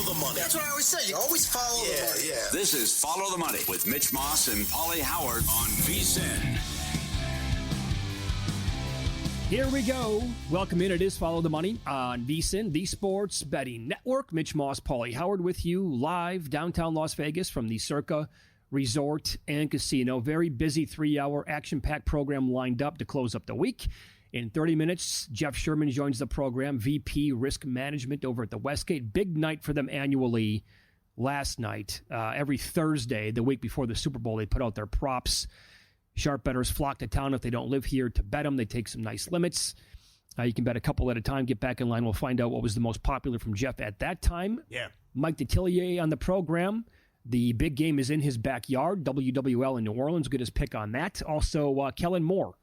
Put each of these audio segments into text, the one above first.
the money. That's what I always say. You always follow the money. Yeah. This is Follow the Money with Mitch Moss and Pauly Howard on VSiN. Here we go. Welcome in. It is Follow the Money on VSiN, the Sports Betting Network. Mitch Moss, Pauly Howard with you live downtown Las Vegas from the Circa Resort and Casino. Very busy 3-hour action-packed program lined up to close up the week. In 30 minutes, Jeff Sherman joins the program, VP Risk Management over at the Westgate. Big night for them annually last night. Every Thursday, the week before the Super Bowl, they put out their props. Sharp bettors flock to town if they don't live here to bet them. They take some nice limits. You can bet a couple at a time. Get back in line. We'll find out what was the most popular from Jeff at that time. Yeah. Mike Detillier on the program. The big game is in his backyard, WWL in New Orleans. Get his pick on that. Also, Kellen Moore.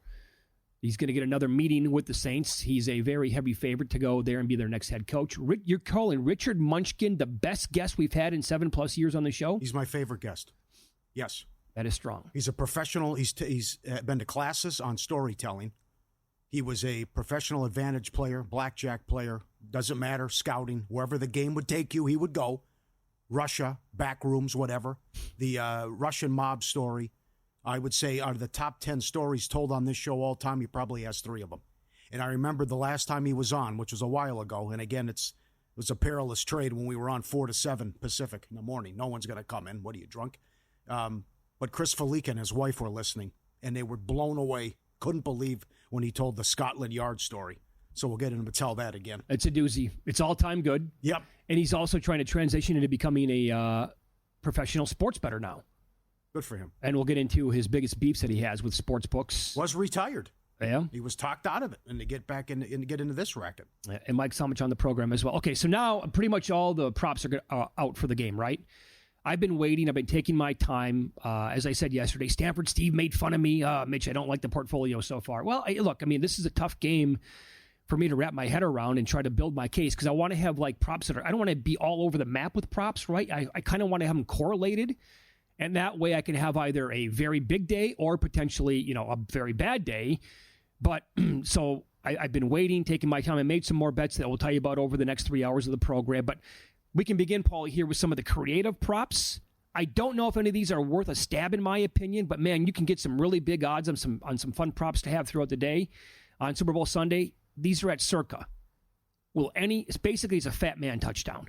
He's going to get another meeting with the Saints. He's a very heavy favorite to go there and be their next head coach. You're calling Richard Munchkin the best guest we've had in 7+ years on the show? He's my favorite guest. Yes. That is strong. He's a professional. He's been to classes on storytelling. He was a professional advantage player, blackjack player. Doesn't matter, scouting. Wherever the game would take you, he would go. Russia, back rooms, whatever. The Russian mob story. I would say out of the top 10 stories told on this show all time, he probably has 3 of them. And I remember the last time he was on, which was a while ago. And again, it was a perilous trade when we were on 4 to 7 Pacific in the morning. No one's going to come in. What are you, drunk? But Chris Felica and his wife were listening, and they were blown away. Couldn't believe when he told the Scotland Yard story. So we'll get him to tell that again. It's a doozy. It's all-time good. Yep. And he's also trying to transition into becoming a professional sports bettor now. Good for him. And we'll get into his biggest beefs that he has with sports books. Was retired. Yeah. He was talked out of it and to get back in and get into this racket. And Mike Somich on the program as well. Okay, so now pretty much all the props are out for the game, right? I've been waiting. I've been taking my time. As I said yesterday, Stanford Steve made fun of me. Mitch, I don't like the portfolio so far. Well, look, I mean, this is a tough game for me to wrap my head around and try to build my case because I want to have like props that are, I don't want to be all over the map with props, right? I kind of want to have them correlated. And that way I can have either a very big day or potentially, a very bad day. But so I've been waiting, taking my time. I made some more bets that we'll tell you about over the next 3 hours of the program. But we can begin, Pauly, here with some of the creative props. I don't know if any of these are worth a stab in my opinion, but man, you can get some really big odds on some fun props to have throughout the day. On Super Bowl Sunday, these are at Circa. It's basically a fat man touchdown.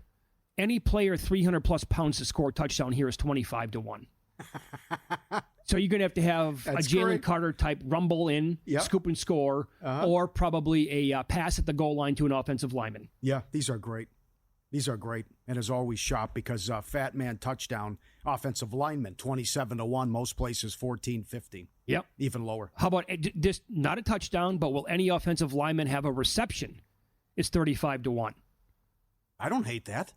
Any player 300-plus pounds to score a touchdown here is 25 to 1. So you're going to have That's a Jalen great. Carter type rumble in, Yep. scoop and score, or probably a pass at the goal line to an offensive lineman. Yeah, these are great. These are great. And as always, shop because fat man touchdown, offensive lineman, 27 to 1, most places 14, 15. Yep. Even lower. How about just not a touchdown, but will any offensive lineman have a reception? It's 35 to 1. I don't hate that.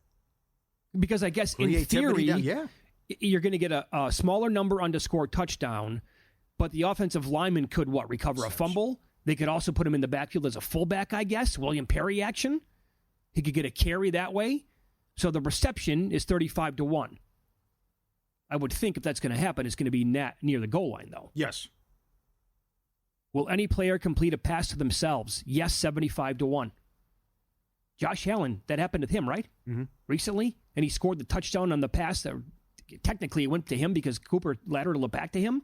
Because I guess in Creativity theory, down, yeah. you're going to get a smaller number on to score a touchdown, but the offensive lineman could, recover a fumble? They could also put him in the backfield as a fullback, I guess, William Perry action. He could get a carry that way. So the reception is 35 to 1. I would think if that's going to happen, it's going to be near the goal line, though. Yes. Will any player complete a pass to themselves? Yes, 75 to 1. Josh Allen, that happened to him, right? Mm-hmm. Recently? And he scored the touchdown on the pass that technically it went to him because Cooper lateraled it back to him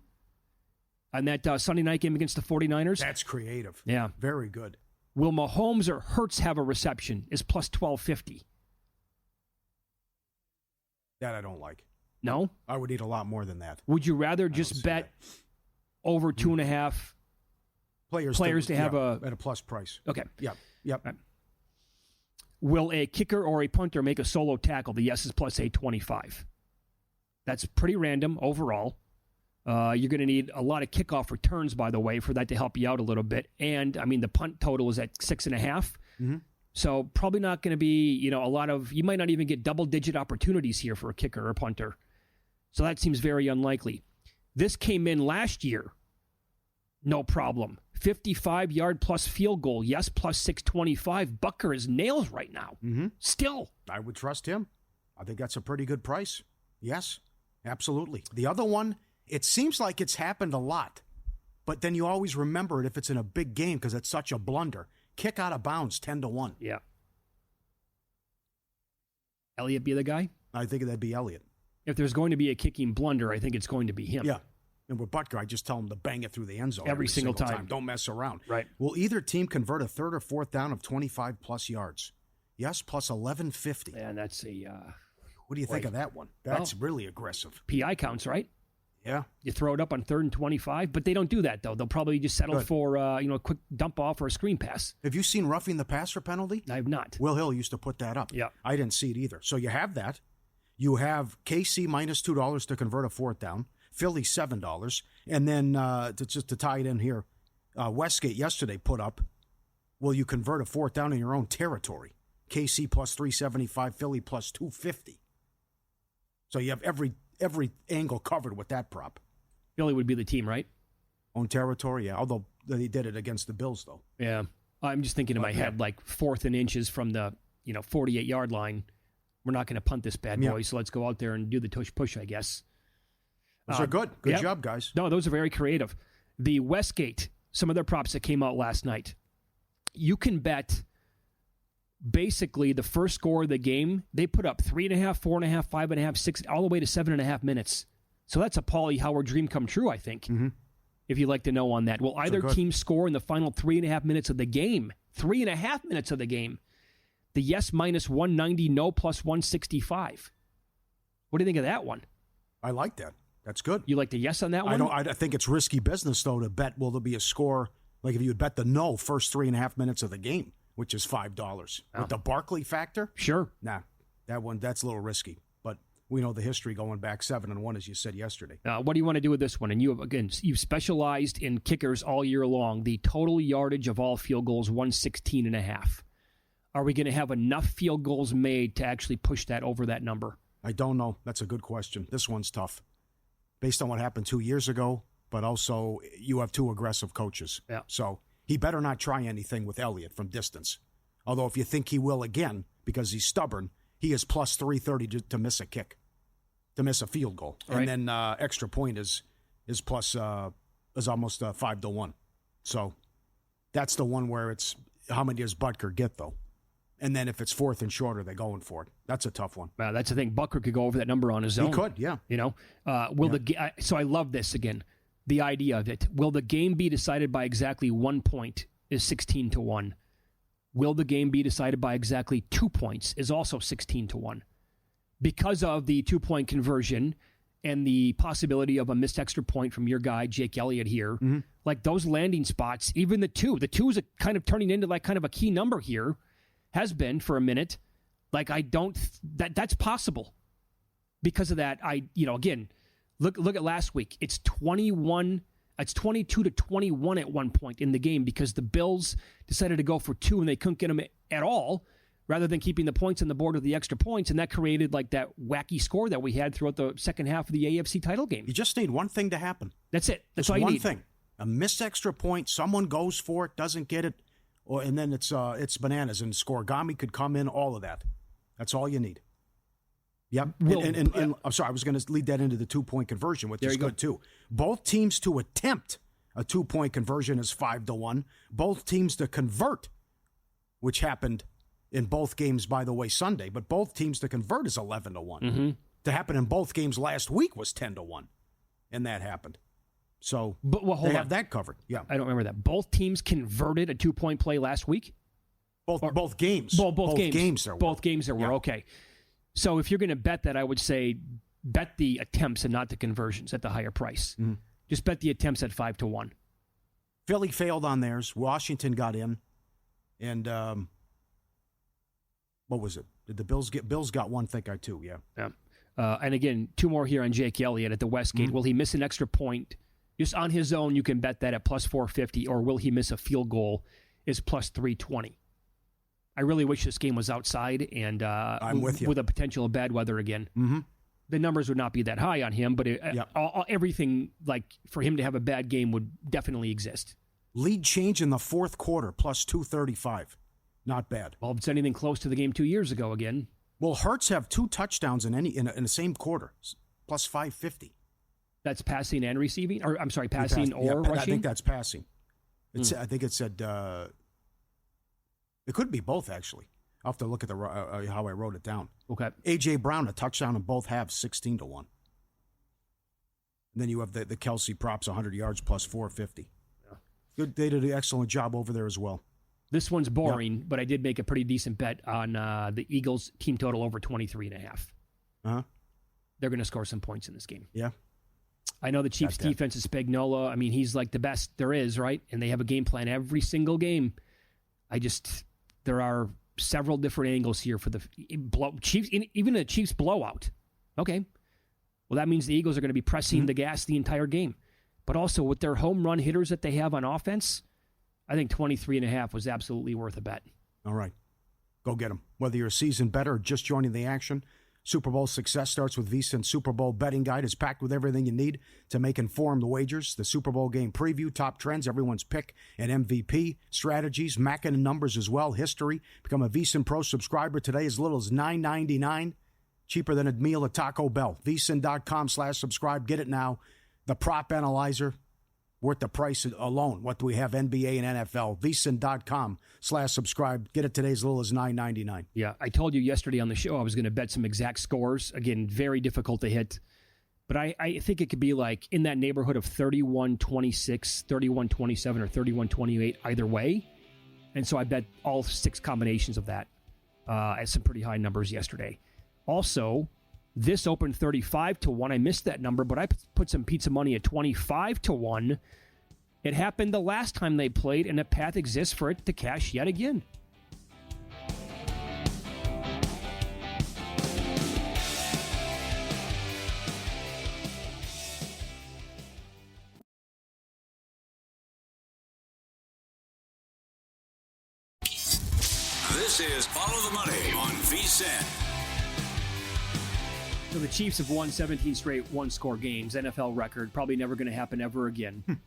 on that Sunday night game against the 49ers. That's creative. Yeah. Very good. Will Mahomes or Hurts have a reception? Is plus 1250. That I don't like. No? I would need a lot more than that. Would you rather just bet over 2.5 players to have at a plus price? Okay. Yep. Yep. Right. Will a kicker or a punter make a solo tackle? The yes is plus 825. That's pretty random overall. You're going to need a lot of kickoff returns, by the way, for that to help you out a little bit. And, I mean, the punt total is at 6.5. Mm-hmm. So probably not going to be, a lot of, you might not even get double-digit opportunities here for a kicker or punter. So that seems very unlikely. This came in last year. No problem. 55-yard plus field goal. Yes, plus 625. Bucker is nails right now. Mm-hmm. Still. I would trust him. I think that's a pretty good price. Yes, absolutely. The other one, it seems like it's happened a lot, but then you always remember it if it's in a big game because it's such a blunder. Kick out of bounds, 10 to 1. Yeah. Elliott be the guy? I think that'd be Elliott. If there's going to be a kicking blunder, I think it's going to be him. Yeah. And with Butker, I just tell him to bang it through the end zone every single time. Don't mess around. Right. Will either team convert a third or fourth down of 25-plus yards? Yes, plus 1150. And that's a... what do you think of that one? That's really aggressive. PI counts, right? Yeah. You throw it up on 3rd and 25, but they don't do that, though. They'll probably just settle for a quick dump off or a screen pass. Have you seen roughing the passer penalty? I have not. Will Hill used to put that up. Yeah. I didn't see it either. So you have that. You have KC minus $2 to convert a fourth down. Philly $7. And then just to tie it in here, Westgate yesterday put up, will you convert a fourth down in your own territory? KC plus 375, Philly plus 250. So you have every angle covered with that prop. Philly would be the team, right? Own territory, yeah. Although they did it against the Bills, though. Yeah. I'm just thinking in my head, like 4th and inches from the 48-yard line. We're not going to punt this bad boy, so let's go out there and do the tush-push, I guess. Those are good. Good job, guys. No, those are very creative. The Westgate, some of their props that came out last night, you can bet basically the first score of the game. They put up 3.5, 4.5, 5.5, 6, all the way to 7.5 minutes. So that's a Pauly Howard dream come true, I think, if you'd like to know on that. Will either team score in the final 3.5 minutes of the game? 3.5 minutes of the game. The yes minus 190, no plus 165. What do you think of that one? I like that. That's good. You like the yes on that one? I think it's risky business, though, to bet will there be a score, like if you would bet the no first 3.5 minutes of the game, which is $5. With the Barkley factor? Sure. Nah, that's a little risky. But we know the history going back 7-1, as you said yesterday. What do you want to do with this one? And you've specialized in kickers all year long. The total yardage of all field goals, 116.5. Are we going to have enough field goals made to actually push that over that number? I don't know. That's a good question. This one's tough. Based on what happened 2 years ago, but also you have 2 aggressive coaches. Yeah. So he better not try anything with Elliott from distance. Although if you think he will again, because he's stubborn, he is plus 330 to miss a kick, to miss a field goal. Right. And then extra point is plus is almost 5-1. So that's the one where it's how many does Butker get, though? And then if it's 4th and shorter, they're going for it. That's a tough one. That's the thing. Butker could go over that number on his own. He could, yeah. So I love this again. The idea of it. Will the game be decided by exactly 1 point is 16-1. Will the game be decided by exactly 2 points is also 16-1. Because of the 2-point conversion and the possibility of a missed extra point from your guy, Jake Elliott here, like those landing spots, even the 2 is kind of turning into like kind of a key number here. Has been for a minute. Like that's possible. Because of that, again, look at last week. It's 22-21 at one point in the game because the Bills decided to go for 2 and they couldn't get them at all, rather than keeping the points on the board with the extra points, and that created like that wacky score that we had throughout the second half of the AFC title game. You just need one thing to happen. That's it. That's just all you need. One thing. A missed extra point, someone goes for it, doesn't get it, and then it's bananas, and Scorigami could come in, all of that. That's all you need. Yep. And I'm sorry, I was going to lead that into the 2-point conversion, which is good too. Both teams to attempt a 2-point conversion is 5-1. Both teams to convert, which happened in both games, by the way, Sunday, but both teams to convert is 11-1. To happen in both games last week was 10-1, and that happened. So they have that covered. Yeah, I don't remember that. Both teams converted a 2-point play last week. Both games. Both games. Both games there were. Okay. So if you're going to bet that, I would say bet the attempts and not the conversions at the higher price. Just bet the attempts at 5-1. Philly failed on theirs. Washington got in, and what was it? Did the Bills get? Bills got one. Think I too. Yeah. And again, 2 more here on Jake Elliott at the Westgate. Will he miss an extra point? Just on his own, you can bet that at plus 450, or will he miss a field goal is plus 320. I really wish this game was outside and I'm with you. With a potential of bad weather again. The numbers would not be that high on him, but everything like for him to have a bad game would definitely exist. Lead change in the fourth quarter, plus 235. Not bad. Well, if it's anything close to the game 2 years ago again. Will Hurts have 2 touchdowns in the same quarter, plus 550. That's passing and receiving? Or I'm sorry, passing or rushing? I think that's passing. I think it said it could be both, actually. I'll have to look at how I wrote it down. Okay. A.J. Brown, a touchdown in both halves, 16 to 1. And then you have the Kelsey props, 100 yards plus 450. Yeah. Good. They did an excellent job over there as well. This one's boring, but I did make a pretty decent bet on the Eagles team total over 23.5. Uh-huh. They're going to score some points in this game. Yeah. I know the Chiefs' defense is Spagnuolo. I mean, he's like the best there is, right? And they have a game plan every single game. There are several different angles here for the Chiefs, even a Chiefs blowout. Okay. Well, that means the Eagles are going to be pressing the gas the entire game. But also with their home run hitters that they have on offense, I think 23.5 was absolutely worth a bet. All right. Go get them. Whether you're a seasoned bettor or just joining the action, Super Bowl success starts with VSiN Super Bowl Betting Guide. Is packed with everything you need to make informed wagers. The Super Bowl game preview, top trends, everyone's pick, and MVP, strategies, macking numbers as well, history. Become a VSiN Pro subscriber today as little as $9.99. Cheaper than a meal at Taco Bell. VSiN.com/subscribe. Get it now. The prop analyzer, worth the price alone. What do we have? NBA and NFL. VSiN.com/subscribe. Get it today as little as $9.99. Yeah, I told you yesterday on the show I was going to bet some exact scores. Again, very difficult to hit. But I think it could be like in that neighborhood of 31-26, 31-27, or 31-28 either way. And so I bet all 6 combinations of that at some pretty high numbers yesterday. Also, this opened 35 to 1. I missed that number, but I put some pizza money at 25 to 1. It happened the last time they played, and a path exists for it to cash yet again. This is Follow the Money on VSiN. So the Chiefs have won 17 straight one-score games, NFL record, probably never going to happen ever again.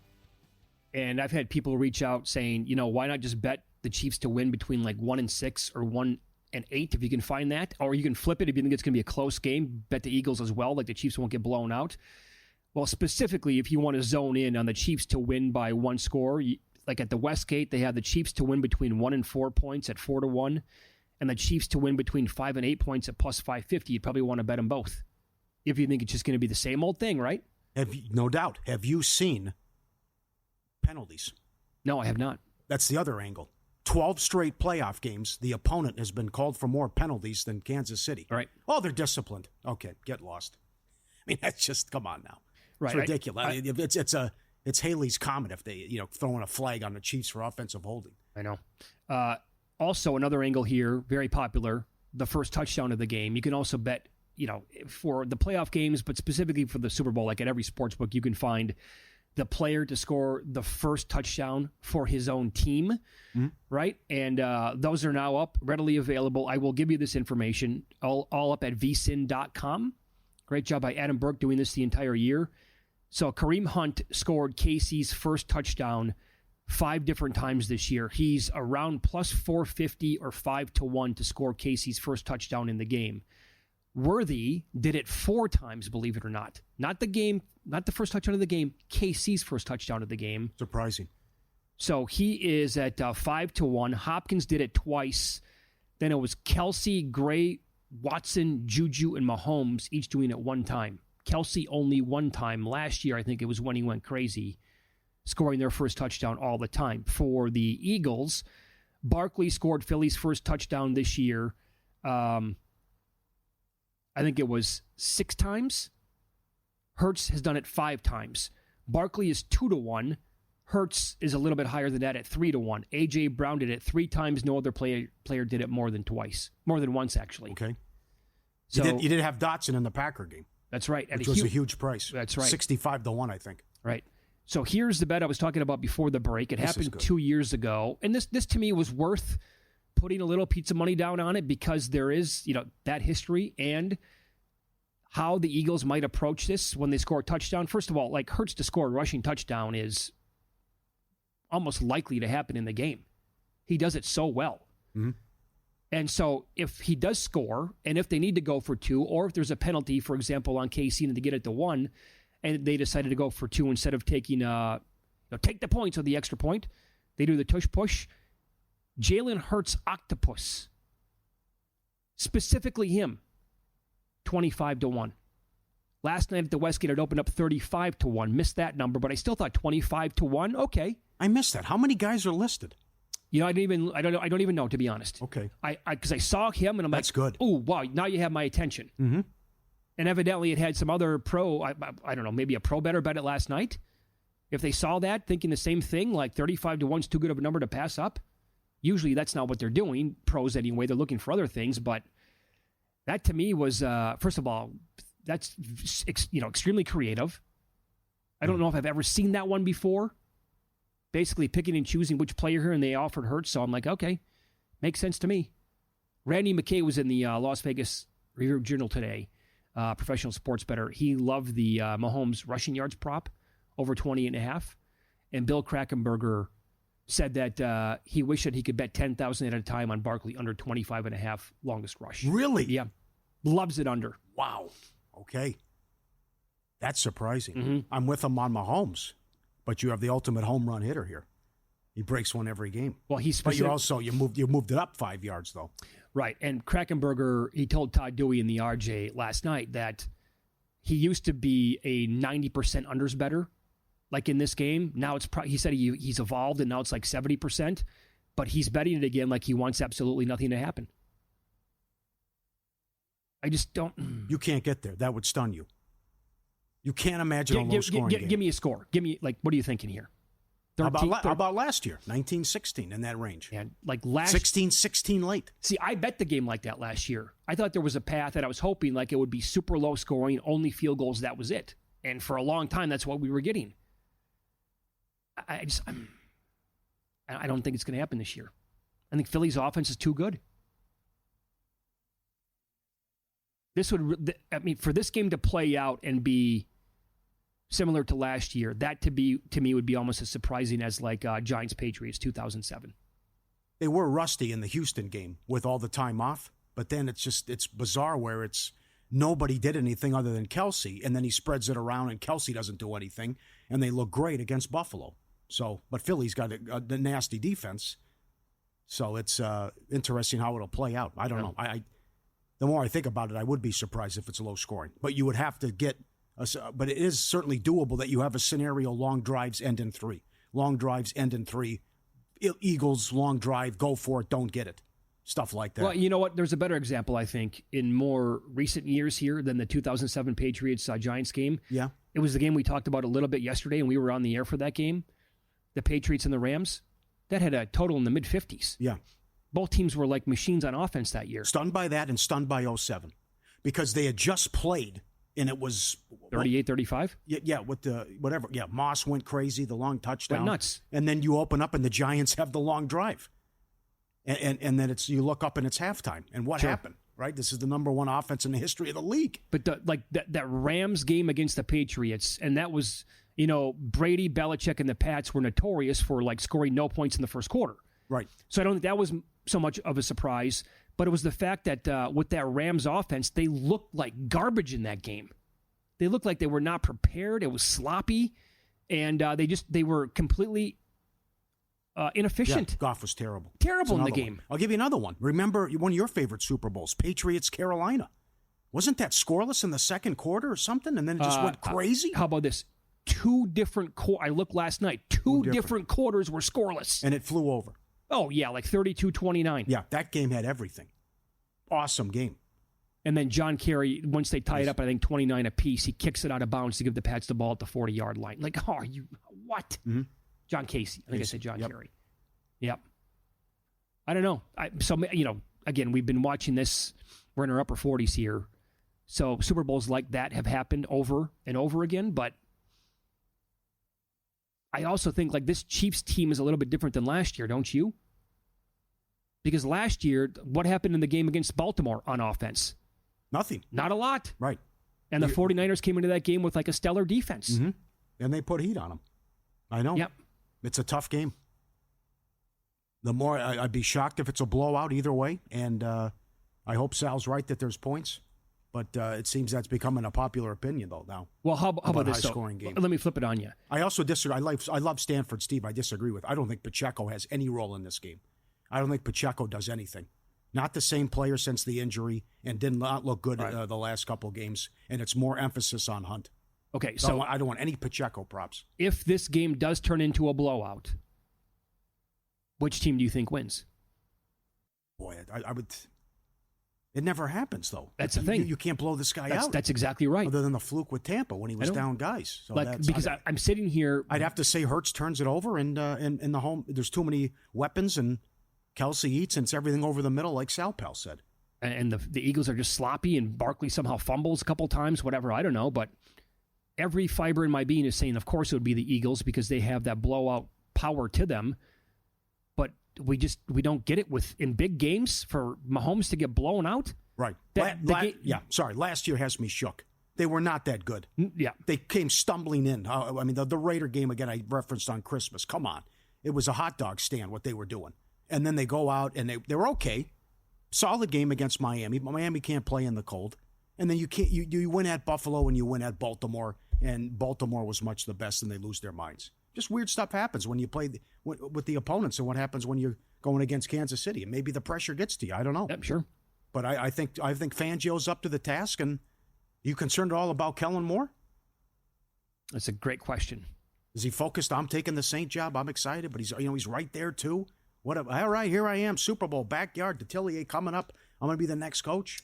And I've had people reach out saying, why not just bet the Chiefs to win between like 1-6 or 1-8 if you can find that? Or you can flip it if you think it's going to be a close game, bet the Eagles as well, like the Chiefs won't get blown out. Well, specifically, if you want to zone in on the Chiefs to win by one score, like at the Westgate, they have the Chiefs to win between 1 and 4 points at 4 to 1. And the Chiefs to win between 5 and 8 points at plus 550, you'd probably want to bet them both. If you think it's just going to be the same old thing, right? No doubt. Have you seen penalties? No, I have not. That's the other angle. 12 straight playoff games, the opponent has been called for more penalties than Kansas City. Right. Oh, they're disciplined. Okay, get lost. I mean, that's just, come on now. Right. It's ridiculous. It's Haley's Comet if they, throwing a flag on the Chiefs for offensive holding. I know. Also, another angle here, very popular, the first touchdown of the game. You can also bet, for the playoff games, but specifically for the Super Bowl, like at every sports book, you can find the player to score the first touchdown for his own team, right? And those are now up, readily available. I will give you this information, all up at vsin.com. Great job by Adam Burke doing this the entire year. So Kareem Hunt scored KC's first touchdown 5 different times this year. He's around plus 450 or 5 to 1 to score KC's first touchdown in the game. Worthy did it 4 times, believe it or not. Not the first touchdown of the game, KC's first touchdown of the game. Surprising. So he is at 5 to 1. Hopkins did it twice. Then it was Kelsey, Gray, Watson, Juju, and Mahomes each doing it 1 time. Kelsey only 1 time. Last year, I think it was when he went crazy, scoring their first touchdown all the time. For the Eagles, Barkley scored Philly's first touchdown this year. I think it was 6 times. Hurts has done it 5 times. Barkley is 2 to 1. Hurts is a little bit higher than that at 3 to 1. A.J. Brown did it 3 times. No other player did it more than once, actually. Okay. So you did have Dotson in the Packer game. That's right. Which was a huge price. That's right. 65 to 1, I think. Right. So here's the bet I was talking about before the break. It happened 2 years ago. And this to me was worth putting a little pizza money down on it because there is, that history and how the Eagles might approach this when they score a touchdown. First of all, like Hurts to score a rushing touchdown is almost likely to happen in the game. He does it so well. Mm-hmm. And so if he does score, and if they need to go for 2, or if there's a penalty, for example, on KC to get it to 1, and they decided to go for 2 instead of taking, take the points or the extra point, they do the tush push. Jalen Hurts octopus Specifically him, 25-1. Last night at the Westgate, it opened up 35-1. Missed that number, but I still thought 25-1. Okay, I missed that. How many guys are listed? You know, I don't even know, to be honest. Okay, because I saw him and I'm that's like, good. Oh wow, now you have my attention. Mm-hmm. And evidently, it had some other pro. I don't know, maybe a pro better bet it last night. If they saw that, thinking the same thing, like 35-1 is too good of a number to pass up. Usually, that's not what they're doing. Pros anyway, they're looking for other things. But that to me was, first of all, that's extremely creative. I don't know if I've ever seen that one before. Basically picking and choosing which player here, and they offered Hurts. So I'm like, okay, makes sense to me. Randy McKay was in the Las Vegas Review-Journal today, professional sports bettor. He loved the Mahomes rushing yards prop over 20.5. And Bill Krackomberger said that he wished that he could bet $10,000 at a time on Barkley under 25.5 longest rush. Really? Yeah. Loves it under. Wow. Okay. That's surprising. Mm-hmm. I'm with him on Mahomes, but you have the ultimate home run hitter here. He breaks one every game. Well, but you moved it up 5 yards though. Right. And Krackomberger, he told Todd Dewey in the RJ last night that he used to be a 90% unders bettor, like in this game. Now it's he said he's evolved and now it's like 70%, but he's betting it again like he wants absolutely nothing to happen. I just don't. You can't get there. That would stun you. You can't imagine a low-scoring game. Give me a score. Give me, what are you thinking here? How about last year? 19-16 in that range. And like last 16-16 late. See, I bet the game like that last year. I thought there was a path that I was hoping like it would be super low scoring, only field goals, that was it. And for a long time, that's what we were getting. I don't think it's going to happen this year. I think Philly's offense is too good. For this game to play out and be similar to last year, that to me would be almost as surprising as like Giants Patriots 2007. They were rusty in the Houston game with all the time off, but then it's bizarre where it's nobody did anything other than Kelsey, and then he spreads it around and Kelsey doesn't do anything, and they look great against Buffalo. So, but Philly's got a nasty defense, so it's interesting how it'll play out. I don't know. The more I think about it, I would be surprised if it's low scoring. But you would have to get, but it is certainly doable that you have a scenario: long drives end in 3, long drives end in 3, Eagles long drive, go for it, don't get it, stuff like that. Well, you know what? There's a better example, I think, in more recent years here than the 2007 Patriots Giants game. Yeah, it was the game we talked about a little bit yesterday, and we were on the air for that game. The Patriots and the Rams, that had a total in the mid-50s. Yeah. Both teams were like machines on offense that year. Stunned by that and stunned by 07. Because they had just played, and it was 38-35? Yeah, with the whatever. Yeah, Moss went crazy, the long touchdown. Went nuts. And then you open up and the Giants have the long drive. And then you look up and it's halftime. And what happened? Right? This is the number one offense in the history of the league. But that Rams game against the Patriots, and that was, Brady, Belichick, and the Pats were notorious for like scoring no points in the first quarter. Right. So I don't think that was so much of a surprise, but it was the fact that with that Rams offense, they looked like garbage in that game. They looked like they were not prepared. It was sloppy, and they were completely inefficient. Yeah, Goff was terrible. Terrible in the game. One. I'll give you another one. Remember one of your favorite Super Bowls, Patriots, Carolina. Wasn't that scoreless in the second quarter or something, and then it just went crazy? How about this? Two different I looked last night. Two different quarters were scoreless. And it flew over. Oh, yeah, like 32-29. Yeah, that game had everything. Awesome game. And then John Kerry, once they tie it up, I think 29 apiece, he kicks it out of bounds to give the Pats the ball at the 40-yard line. Like, oh, what? Mm-hmm. John Casey. I think I said John Kerry. Yep. I don't know. Again, we've been watching this. We're in our upper 40s here. So Super Bowls like that have happened over and over again, but I also think like this Chiefs team is a little bit different than last year, don't you? Because last year, what happened in the game against Baltimore on offense? Nothing. Not a lot. Right. And the 49ers came into that game with like a stellar defense. Mm-hmm. And they put heat on them. I know. Yep. It's a tough game. The more I'd be shocked if it's a blowout either way. And I hope Sal's right that there's points. But it seems that's becoming a popular opinion, though, now. Well, how about this? High-scoring game. Let me flip it on you. I also disagree. I love Stanford, Steve. I disagree with. I don't think Pacheco has any role in this game. I don't think Pacheco does anything. Not the same player since the injury and did not look good the last couple games, and it's more emphasis on Hunt. Okay, so I don't want any Pacheco props. If this game does turn into a blowout, which team do you think wins? Boy, I would. It never happens, though. That's the thing. You can't blow this guy out. That's exactly right. Other than the fluke with Tampa when he was down guys. So because I'm sitting here. I'd have to say Hurts turns it over, and in the home, there's too many weapons, and Kelsey eats, and it's everything over the middle, like Sal Pell said. And the Eagles are just sloppy, and Barkley somehow fumbles a couple times, whatever. I don't know, but every fiber in my being is saying, of course, it would be the Eagles because they have that blowout power to them. But we don't get it in big games for Mahomes to get blown out. Right. Last year has me shook. They were not that good. Yeah. They came stumbling in. I mean, the Raider game, again, I referenced on Christmas. Come on. It was a hot dog stand, what they were doing. And then they go out, and they were okay. Solid game against Miami, but Miami can't play in the cold. And then you win at Buffalo and you win at Baltimore, and Baltimore was much the best, and they lose their minds. Just weird stuff happens when you play with the opponents, and what happens when you're going against Kansas City. And maybe the pressure gets to you. I don't know. Yep, sure. But I think Fangio's up to the task, and are you concerned at all about Kellen Moore? That's a great question. Is he focused? I'm taking the Saint job. I'm excited, but he's right there too. All right, here I am, Super Bowl, backyard, Detillier coming up. I'm going to be the next coach.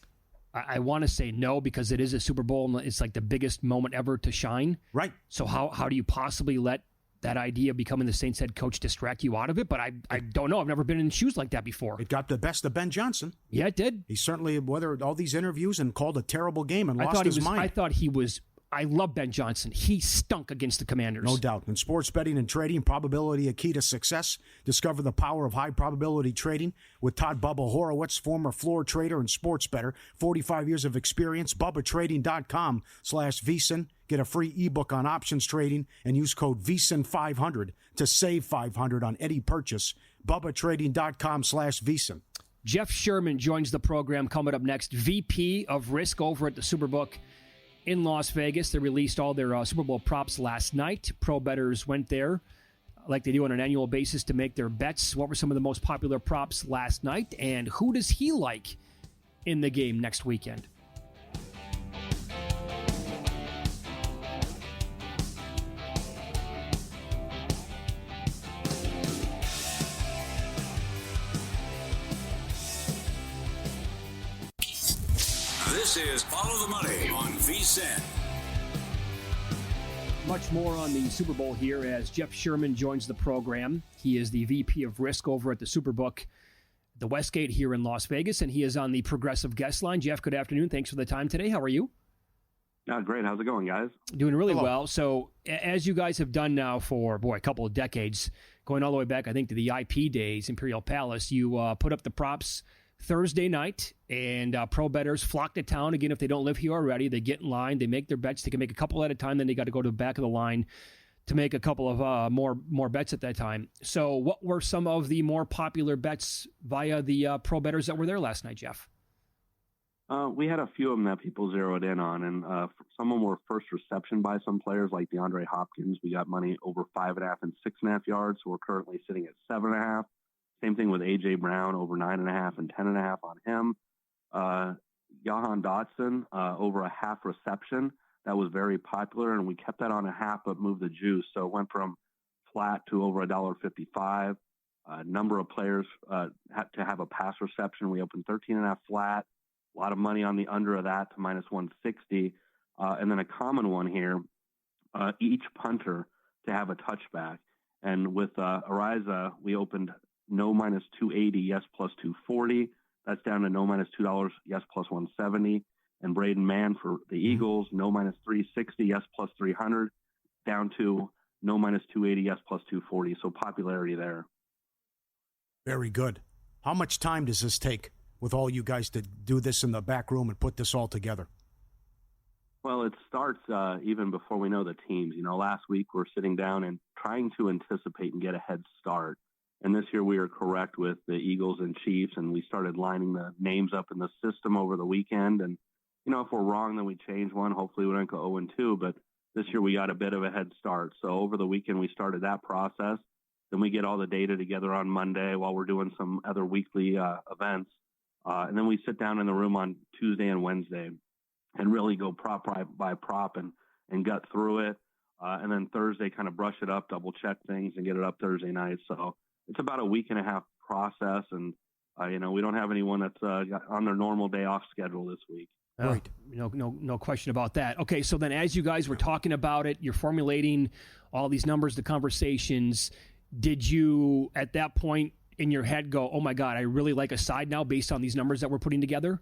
I want to say no because it is a Super Bowl and it's like the biggest moment ever to shine. Right. So how do you possibly let that idea of becoming the Saints head coach distract you out of it? But I don't know. I've never been in shoes like that before. It got the best of Ben Johnson. Yeah, it did. He certainly weathered all these interviews and called a terrible game and lost his mind. I love Ben Johnson. He stunk against the Commanders. No doubt. In sports betting and trading, probability a key to success. Discover the power of high probability trading with Todd Bubba Horowitz, former floor trader and sports bettor, 45 years of experience. BubbaTrading.com/VSiN. Get a free ebook on options trading and use code VSiN500 to save $500 on any purchase. BubbaTrading.com/VSiN. Jeff Sherman joins the program coming up next. VP of Risk over at the Superbook in Las Vegas. They released all their Super Bowl props last night. Pro bettors went there like they do on an annual basis to make their bets. What were some of the most popular props last night, and who does he like in the game next weekend? This is Follow the Money on VSiN. Much more on the Super Bowl here as Jeff Sherman joins the program. He is the VP of Risk over at the Superbook, the Westgate here in Las Vegas, and he is on the Progressive Guest Line. Jeff, good afternoon. Thanks for the time today. How are you? Great. How's it going, guys? Doing really well. So, as you guys have done now for, a couple of decades, going all the way back, I think, to the IP days, Imperial Palace, you put up the props Thursday night, and pro bettors flock to town. Again, if they don't live here already, they get in line, they make their bets. They can make a couple at a time, then they got to go to the back of the line to make a couple of more bets at that time. So what were some of the more popular bets via the pro bettors that were there last night, Jeff? We had a few of them that people zeroed in on, and some of them were first reception by some players like DeAndre Hopkins. We got money over 5.5 and 6.5 yards, so we're currently sitting at 7.5. Same thing with A.J. Brown, over 9.5 and 10.5 on him. Jahan Dotson, over a half reception. That was very popular, and we kept that on a half but moved the juice. So it went from flat to over $1.55. Number of players had to have a pass reception. We opened 13.5 flat. A lot of money on the under of that to minus 160. And then a common one here, each punter to have a touchback. And with Ariza, we opened no minus 280, yes plus 240. That's down to no minus $2, yes plus 170. And Braden Mann for the Eagles, no minus 360, yes plus 300, down to no minus 280, yes plus 240. So popularity there. Very good. How much time does this take with all you guys to do this in the back room and put this all together? Well, it starts even before we know the teams. Last week we're sitting down and trying to anticipate and get a head start. And this year we are correct with the Eagles and Chiefs, and we started lining the names up in the system over the weekend. And, if we're wrong, then we change one. Hopefully we don't go 0-2, but this year we got a bit of a head start. So over the weekend we started that process. Then we get all the data together on Monday while we're doing some other weekly events. And then we sit down in the room on Tuesday and Wednesday and really go prop by prop and gut through it. And then Thursday kind of brush it up, double check things, and get it up Thursday night. So it's about a week and a half process. And, we don't have anyone that's on their normal day off schedule this week. Right. No question about that. Okay, so then as you guys were talking about it, you're formulating all these numbers, the conversations. Did you, at that point in your head, go, oh, my God, I really like a side now based on these numbers that we're putting together?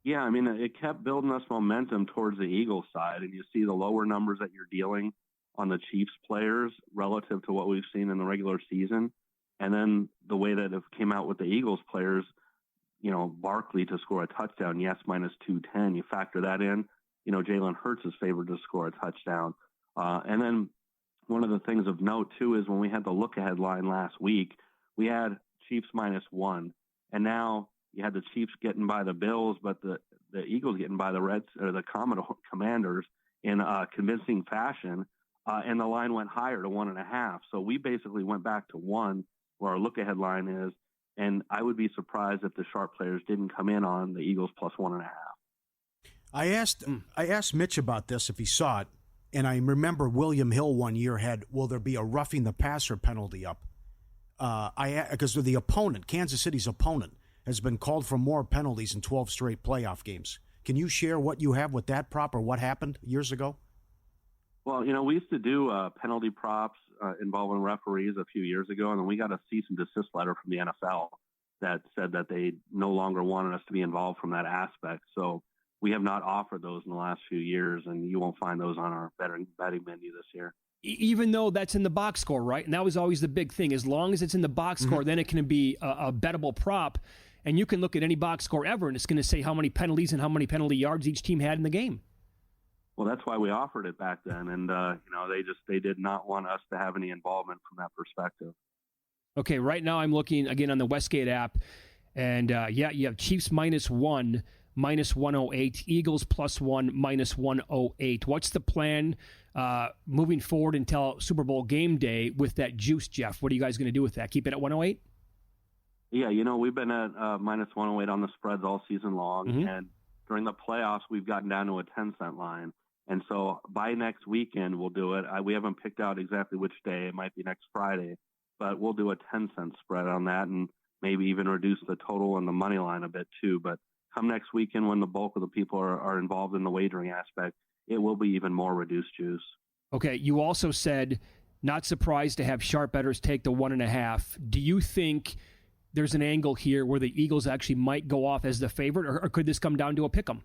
Yeah, I mean, it kept building us momentum towards the Eagles side, and you see the lower numbers that you're dealing on the Chiefs players relative to what we've seen in the regular season. And then the way that it came out with the Eagles players, Barkley to score a touchdown, yes, minus 210. You factor that in, Jalen Hurts is favored to score a touchdown. And then one of the things of note, too, is when we had the look-ahead line last week, we had Chiefs -1. And now you had the Chiefs getting by the Bills, but the Eagles getting by the Commanders in convincing fashion. And the line went higher to 1.5. So we basically went back to 1, where our look-ahead line is. And I would be surprised if the sharp players didn't come in on the Eagles plus 1.5. I asked Mitch about this if he saw it, and I remember William Hill one year had, will there be a roughing the passer penalty up? Because the opponent, Kansas City's opponent, has been called for more penalties in 12 straight playoff games. Can you share what you have with that prop or what happened years ago? Well, we used to do penalty props involving referees a few years ago, and then we got a cease and desist letter from the NFL that said that they no longer wanted us to be involved from that aspect. So we have not offered those in the last few years, and you won't find those on our betting menu this year. Even though that's in the box score, right? And that was always the big thing. As long as it's in the box score, then it can be a bettable prop. And you can look at any box score ever, and it's going to say how many penalties and how many penalty yards each team had in the game. Well, that's why we offered it back then. And, they did not want us to have any involvement from that perspective. Okay, right now I'm looking, again, on the Westgate app. And, you have Chiefs -1, -108, Eagles +1, -108. What's the plan moving forward until Super Bowl game day with that juice, Jeff? What are you guys going to do with that? Keep it at 108? Yeah, we've been at -108 on the spreads all season long. Mm-hmm. And during the playoffs, we've gotten down to a 10-cent line. And so by next weekend, we'll do it. We haven't picked out exactly which day. It might be next Friday. But we'll do a 10-cent spread on that and maybe even reduce the total and the money line a bit too. But come next weekend, when the bulk of the people are involved in the wagering aspect, it will be even more reduced juice. Okay, you also said not surprised to have sharp bettors take the 1.5. Do you think there's an angle here where the Eagles actually might go off as the favorite, or could this come down to a pick 'em?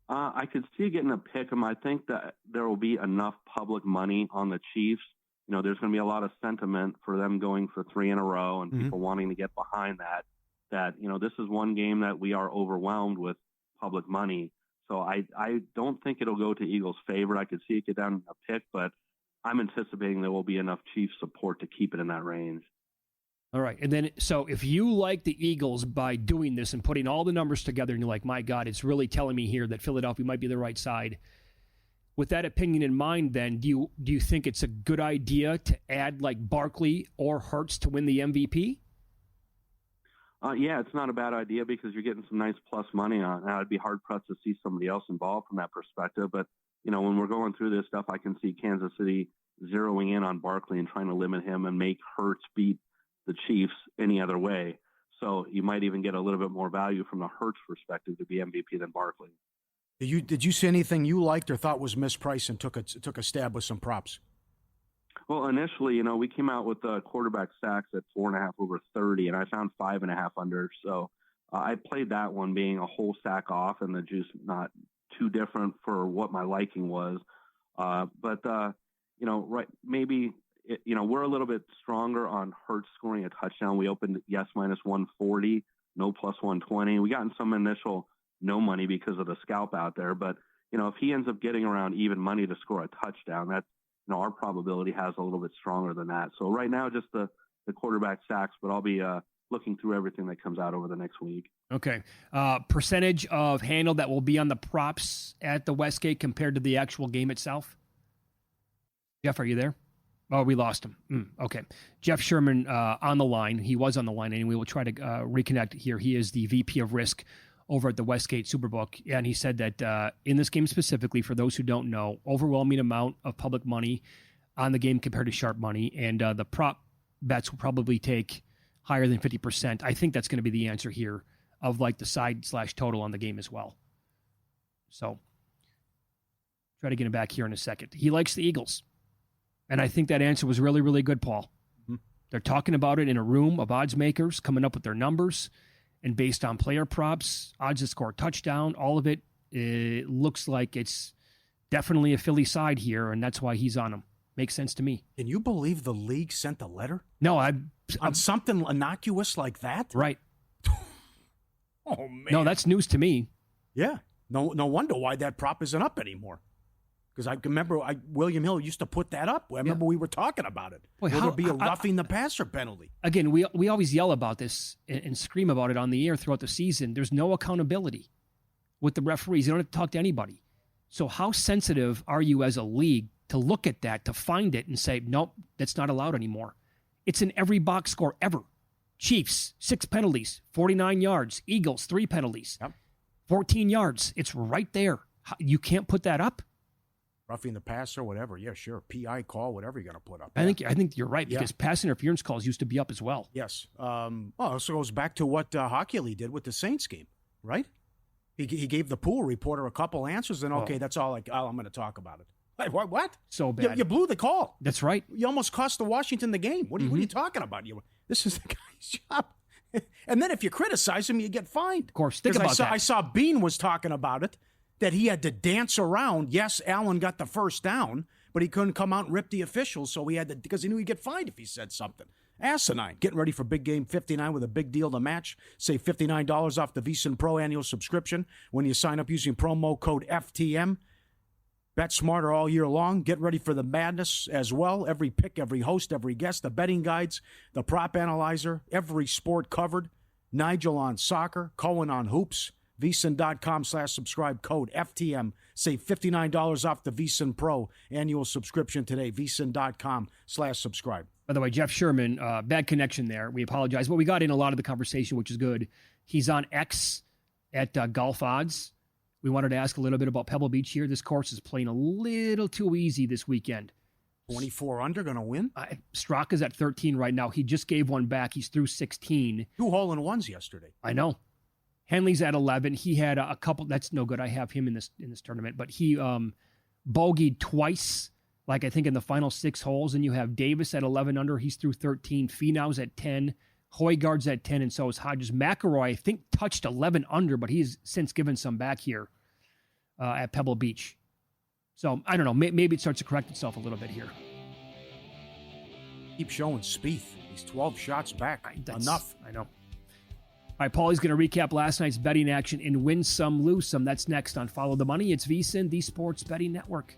I could see getting a pick 'em. I think that there will be enough public money on the Chiefs. There's going to be a lot of sentiment for them going for 3 in a row and people wanting to get behind that, this is one game that we are overwhelmed with public money. So I don't think it'll go to Eagles' favor. I could see it get down a pick, but I'm anticipating there will be enough Chiefs support to keep it in that range. All right. And then, so if you like the Eagles by doing this and putting all the numbers together and you're like, my God, it's really telling me here that Philadelphia might be the right side. With that opinion in mind, then, do you think it's a good idea to add like Barkley or Hurts to win the MVP? Yeah, it's not a bad idea because you're getting some nice plus money on it. Now, it'd be hard-pressed to see somebody else involved from that perspective. But, when we're going through this stuff, I can see Kansas City zeroing in on Barkley and trying to limit him and make Hurts beat the Chiefs any other way. So you might even get a little bit more value from the Hurts perspective to be MVP than Barkley. Did you see anything you liked or thought was mispriced and took a stab with some props? Well, initially, we came out with quarterback sacks at 4.5 over 30, and I found 5.5 under. So I played that one being a whole sack off and the juice not too different for what my liking was. Right, maybe. We're a little bit stronger on Hurts scoring a touchdown. We opened yes -140, no plus 120. We got in some initial no money because of the scalp out there. But, if he ends up getting around even money to score a touchdown, that's, our probability has a little bit stronger than that. So right now, just the quarterback sacks, but I'll be looking through everything that comes out over the next week. Okay. Percentage of handle that will be on the props at the Westgate compared to the actual game itself? Jeff, are you there? Oh, we lost him. Okay. Jeff Sherman on the line. He was on the line, and we will try to reconnect here. He is the VP of Risk over at the Westgate Superbook, and he said that in this game specifically, for those who don't know, overwhelming amount of public money on the game compared to sharp money, and the prop bets will probably take higher than 50%. I think that's going to be the answer here of like the side/total on the game as well. So try to get him back here in a second. He likes the Eagles. And I think that answer was really, really good, Paul. Mm-hmm. They're talking about it in a room of odds makers, coming up with their numbers. And based on player props, odds to score a touchdown, all of it, it looks like it's definitely a Philly side here, and that's why he's on them. Makes sense to me. Can you believe the league sent a letter? No, on something innocuous like that? Right. Oh, man. No, that's news to me. Yeah. No wonder why that prop isn't up anymore. Because I remember William Hill used to put that up. I remember we were talking about it. Boy, will there be a roughing the passer penalty? Again, we always yell about this and scream about it on the air throughout the season. There's no accountability with the referees. You don't have to talk to anybody. So how sensitive are you as a league to look at that, to find it and say, nope, that's not allowed anymore? It's in every box score ever. Chiefs, 6 penalties, 49 yards. Eagles, 3 penalties, 14 yards. It's right there. You can't put that up? Roughing the passer, whatever. Yeah, sure. PI call, whatever you're going to put up. I think you're right, because pass interference calls used to be up as well. Yes. So it goes back to what Hockley did with the Saints game, right? He gave the pool reporter a couple answers, and that's all I'm going to talk about it. Like, what? So bad. You blew the call. That's right. You almost cost the Washington the game. What are you talking about? This is the guy's job. And then if you criticize him, you get fined. Of course. Think about that. I saw Bean was talking about it, that he had to dance around. Yes, Allen got the first down, but he couldn't come out and rip the officials, so he had to, because he knew he'd get fined if he said something. Asinine. Getting ready for Big Game 59 with a big deal to match. Save $59 off the VSiN Pro annual subscription when you sign up using promo code FTM. Bet smarter all year long. Get ready for the madness as well. Every pick, every host, every guest, the betting guides, the prop analyzer, every sport covered. Nigel on soccer, Cohen on hoops. VSiN.com/subscribe code FTM. Save $59 off the VSiN Pro annual subscription today. VSiN.com/subscribe. By the way, Jeff Sherman, bad connection there. We apologize. But we got in a lot of the conversation, which is good. He's on X at Golf Odds. We wanted to ask a little bit about Pebble Beach here. This course is playing a little too easy this weekend. 24 under, going to win? Straka's at 13 right now. He just gave one back. He's through 16. 2 hole-in-ones yesterday. I know. Henley's at 11. He had a couple. That's no good. I have him in this tournament. But he bogeyed twice, like I think in the final 6 holes. And you have Davis at 11 under. He's through 13. Finau's at 10. Højgaard's at 10, and so is Hodges. McIlroy, I think, touched 11 under, but he's since given some back here at Pebble Beach. So, I don't know. Maybe it starts to correct itself a little bit here. Keep showing Spieth. He's 12 shots back. Enough. I know. All right, Pauly's going to recap last night's betting action and win some, lose some. That's next on Follow the Money. It's VSiN, the Sports Betting Network.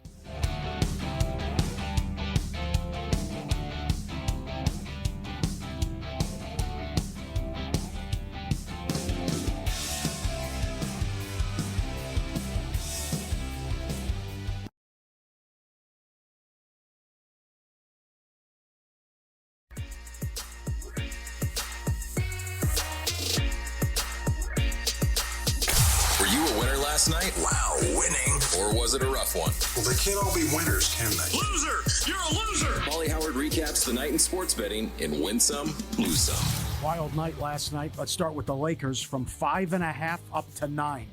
Night? Wow, winning. Or was it a rough one? Well, they can't all be winners, can they? Loser! You're a loser! Pauly Howard recaps the night in sports betting in Win Some, Lose Some. Wild night last night. Let's start with the Lakers from 5.5 up to 9.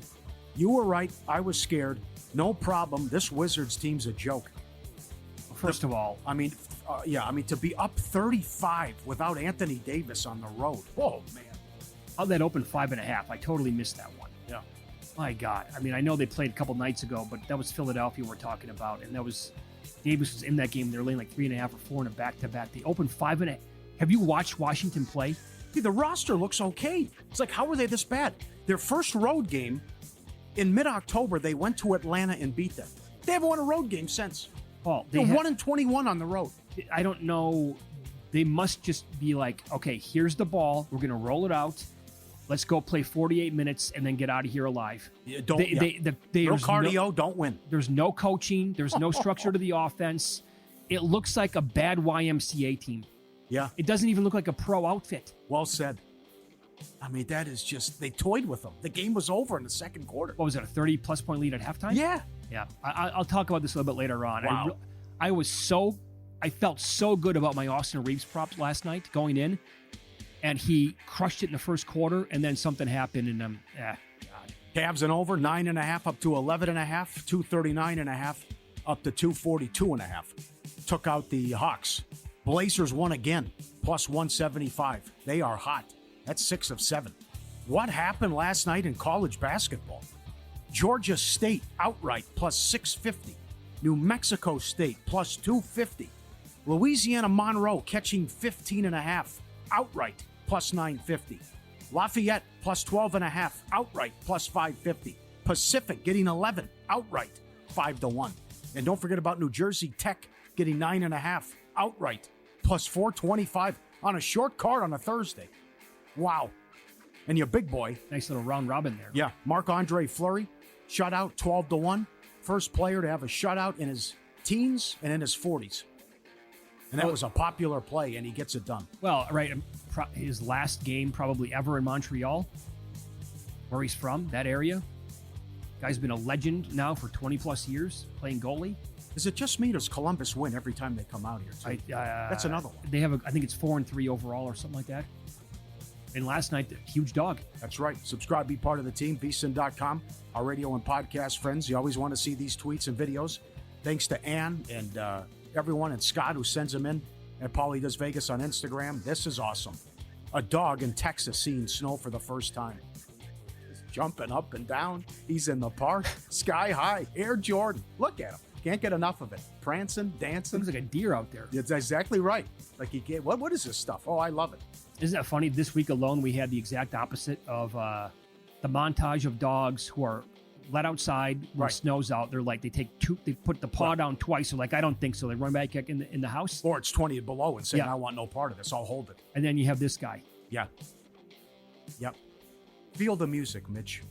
You were right. I was scared. No problem. This Wizards team's a joke. First of all, to be up 35 without Anthony Davis on the road. Oh, man. How'd that open 5.5? I totally missed that one. Yeah. My God. I mean, I know they played a couple nights ago, but that was Philadelphia we're talking about. And that was, Davis was in that game. They're laying like 3.5 or 4 in a back-to-back. They opened 5.5. Have you watched Washington play? See, the roster looks okay. It's like, how were they this bad? Their first road game in mid-October, they went to Atlanta and beat them. They haven't won a road game since. Paul, they're 1-21 on the road. I don't know. They must just be like, okay, here's the ball. We're going to roll it out. Let's go play 48 minutes and then get out of here alive. No cardio, don't win. There's no coaching. There's no structure to the offense. it looks like a bad YMCA team. Yeah. It doesn't even look like a pro outfit. Well said. I mean, that is just, they toyed with them. The game was over in the second quarter. What was it, a 30-plus point lead at halftime? Yeah. Yeah. I'll talk about this a little bit later on. Wow. I felt so good about my Austin Reeves prop last night going in, and he crushed it in the first quarter, and then something happened, and God. Cavs and over, 9.5 up to 11.5, 239.5 up to 242.5. Took out the Hawks. Blazers won again, plus 175. They are hot. That's 6 of 7. What happened last night in college basketball? Georgia State outright plus 650. New Mexico State plus 250. Louisiana Monroe catching 15.5 outright plus 950. Lafayette plus 12.5 outright plus 550. Pacific getting 11 outright 5-1. And don't forget about New Jersey Tech getting 9.5 outright plus 425 on a short card on a Thursday. Wow. And your big boy. Nice little round robin there. Yeah. Marc-Andre Fleury, shutout 12-1. First player to have a shutout in his teens and in his 40s. And that was a popular play, and he gets it done. Well, right. His last game probably ever in Montreal, where he's from, that area. Guy's been a legend now for 20-plus years playing goalie. Is it just me, or does Columbus win every time they come out here, too? That's another one. They have, I think it's 4-3 overall or something like that. And last night, huge dog. That's right. Subscribe, be part of the team, vsin.com. Our radio and podcast friends, you always want to see these tweets and videos. Thanks to Ann and everyone, and Scott who sends them in at Pauly Does Vegas on Instagram. This is awesome. A dog in Texas seeing snow for the first time. He's jumping up and down. He's in the park, sky high. Air Jordan. Look at him. Can't get enough of it. Prancing, dancing. Looks like a deer out there. It's exactly right. Like he can't. What is this stuff? Oh, I love it. Isn't that funny? This week alone, we had the exact opposite of the montage of dogs who are let outside when it snows out. They're like, they put the paw down twice. They're like, I don't think so. They run back in the house. Or it's 20 below and saying, I want no part of this. I'll hold it. And then you have this guy. Yeah. Yep. Feel the music, Mitch.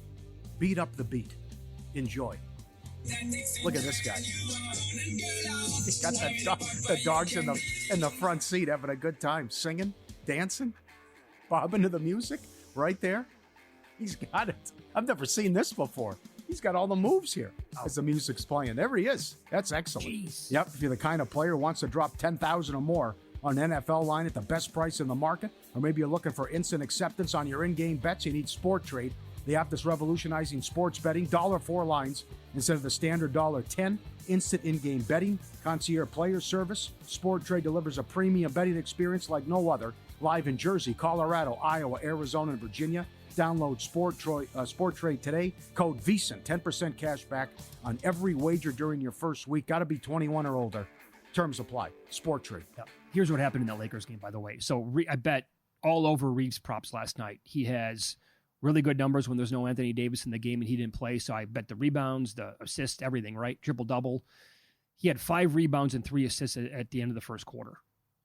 Beat up the beat. Enjoy. Look at this guy. He's got the dogs in the front seat having a good time, singing, dancing, bobbing to the music right there. He's got it. I've never seen this before. He's got all the moves here as the music's playing. There he is. That's excellent. Jeez. Yep. If you're the kind of player who wants to drop $10,000 or more on an NFL line at the best price in the market, or maybe you're looking for instant acceptance on your in-game bets, you need Sport Trade. They have this revolutionizing sports betting, $4 lines instead of the standard $10. Instant in-game betting, concierge player service. Sport Trade delivers a premium betting experience like no other. Live in Jersey, Colorado, Iowa, Arizona, and Virginia. Download Sport Trade today. Code VSIN, 10% cash back on every wager during your first week. Got to be 21 or older. Terms apply. Sport Trade. Yeah. Here's what happened in that Lakers game, by the way. So I bet all over Reeves props last night. He has really good numbers when there's no Anthony Davis in the game and he didn't play. So I bet the rebounds, the assists, everything, right? Triple-double. He had 5 rebounds and 3 assists at the end of the first quarter.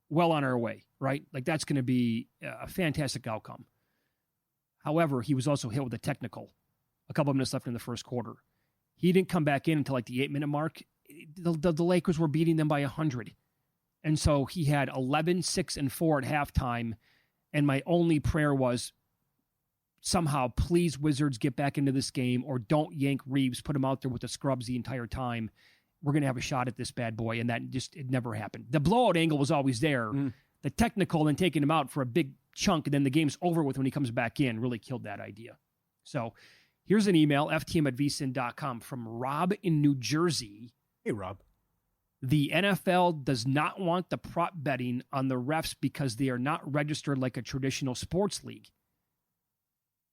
Well on our way, right? Like that's going to be a fantastic outcome. However, he was also hit with a technical a couple of minutes left in the first quarter. He didn't come back in until like the 8-minute mark. The Lakers were beating them by 100. And so he had 11, 6, and 4 at halftime. And my only prayer was, somehow, please, Wizards, get back into this game, or don't yank Reeves, put him out there with the scrubs the entire time. We're going to have a shot at this bad boy, and it never happened. The blowout angle was always there. The technical and taking him out for a big chunk, and then the game's over with when he comes back in, really killed that idea. So here's an email, ftm@vsin.com, from Rob in New Jersey. Hey, Rob. The NFL does not want the prop betting on the refs because they are not registered like a traditional sports league.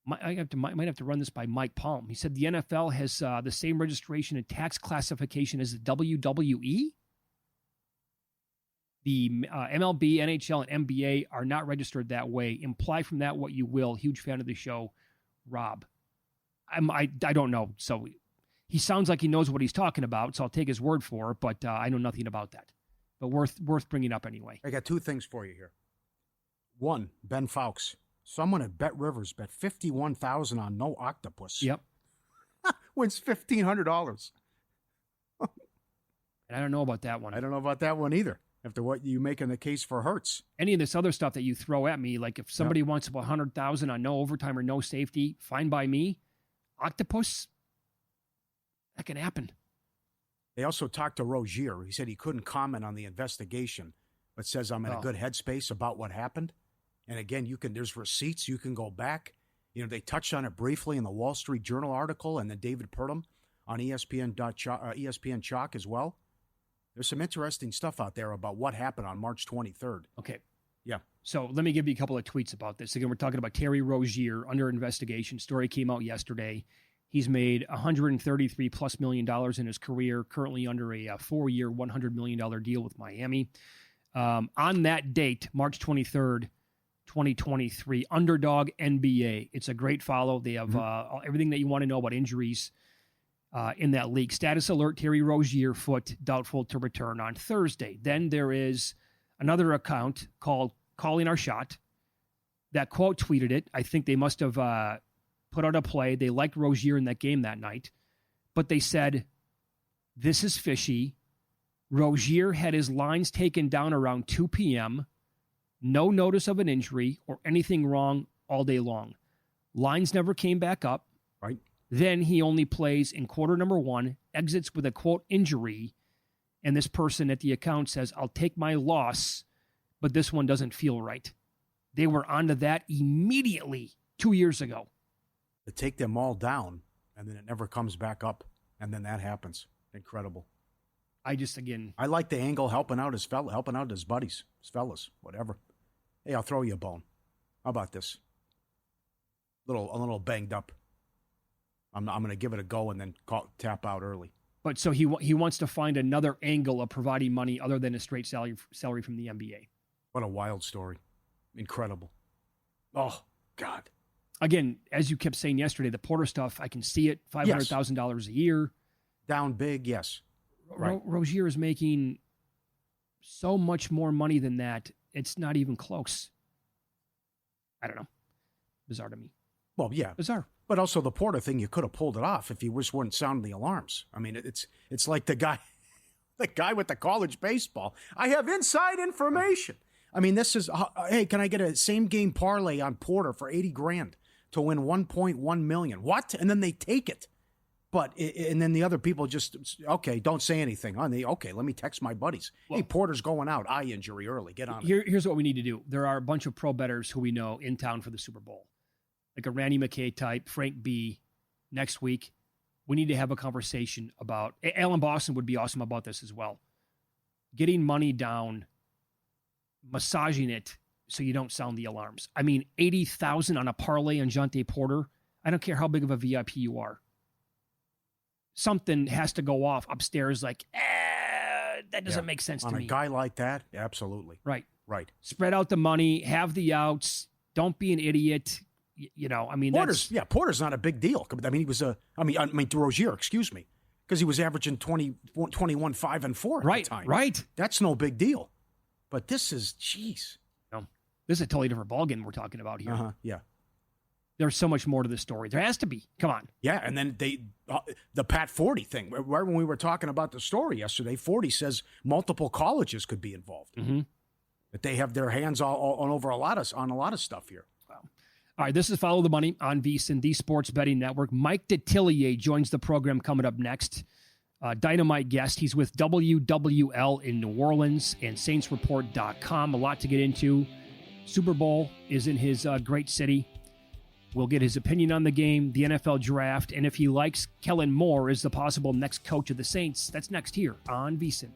I might have to run this by Mike Palm. He said the NFL has the same registration and tax classification as the WWE. The MLB, NHL, and NBA are not registered that way. Imply from that what you will. Huge fan of the show, Rob. I don't know. So he sounds like he knows what he's talking about, so I'll take his word for it, but I know nothing about that. But worth bringing up anyway. I got 2 things for you here. One, Ben Fowkes. Someone at Bet Rivers bet $51,000 on no octopus. Yep. Wins $1,500. And I don't know about that one. I don't know about that one either. After what you making the case for Hurts. Any of this other stuff that you throw at me, like if somebody wants $100,000 on no overtime or no safety, fine by me. Octopus, that can happen. They also talked to Rozier. He said he couldn't comment on the investigation, but says I'm in a good headspace about what happened. And again, there's receipts. You can go back. They touched on it briefly in the Wall Street Journal article and then David Purdom on ESPN Chalk as well. There's some interesting stuff out there about what happened on March 23rd. Okay. Yeah. So let me give you a couple of tweets about this. Again, we're talking about Terry Rozier under investigation. Story came out yesterday. He's made $133+ million in his career, currently under a 4-year, $100 million deal with Miami. On that date, March 23rd, 2023, Underdog NBA. It's a great follow. They have everything that you want to know about injuries in that league. Status alert, Terry Rozier, foot, doubtful to return on Thursday. Then there is another account called Calling Our Shot that quote tweeted it. I think they must have put out a play. They liked Rozier in that game that night, but they said, this is fishy. Rozier had his lines taken down around 2 p.m., no notice of an injury or anything wrong all day long. Lines never came back up. Right. Then he only plays in quarter number 1, exits with a, quote, injury. And this person at the account says, I'll take my loss, but this one doesn't feel right. They were onto that immediately 2 years ago. To take them all down, and then it never comes back up, and then that happens. Incredible. I like the angle helping out his buddies, his fellas, whatever. Hey, I'll throw you a bone. How about this? A little banged up. I'm going to give it a go and then tap out early. But so he wants to find another angle of providing money other than a straight salary from the NBA. What a wild story. Incredible. Oh, God. Again, as you kept saying yesterday, the Porter stuff, I can see it, $500,000 a year. Down big, yes. Right. Rozier is making so much more money than that. It's not even close. I don't know. Bizarre to me. Well, yeah. Bizarre. But also the Porter thing, you could have pulled it off if you just weren't sounding the alarms. I mean, it's like the guy with the college baseball. I have inside information. I mean, this is, hey, can I get a same game parlay on Porter for $80,000 to win $1.1 million? What? And then they take it. And then the other people just, okay, don't say anything. Okay, let me text my buddies. Well, hey, Porter's going out. Eye injury early. Get on it. Here's what we need to do. There are a bunch of pro bettors who we know in town for the Super Bowl. Like a Randy McKay type, Frank B. Next week, we need to have a conversation about, Alan Boston would be awesome about this as well. Getting money down, massaging it so you don't sound the alarms. I mean, $80,000 on a parlay on Jonte Porter. I don't care how big of a VIP you are. Something has to go off upstairs like, that doesn't make sense to me. On a guy like that, absolutely. Right. Spread out the money, have the outs, don't be an idiot. Porter's not a big deal. I mean, he was Rozier, excuse me, because he was averaging 21, 5, and 4 at the time. Right. That's no big deal. But this is, jeez. No, this is a totally different ballgame we're talking about here. Yeah. There's so much more to this story. There has to be. Come on. Yeah, and then the Pat Forty thing. Right when we were talking about the story yesterday, Forty says multiple colleges could be involved. Mm-hmm. That they have their hands on a lot of stuff here. Wow. All right, this is Follow the Money on VSiN, the Sports Betting Network. Mike Detillier joins the program coming up next. Dynamite guest. He's with WWL in New Orleans and SaintsReport.com. A lot to get into. Super Bowl is in his great city. We'll get his opinion on the game, the NFL draft, and if he likes Kellen Moore as the possible next coach of the Saints. That's next here on VSiN.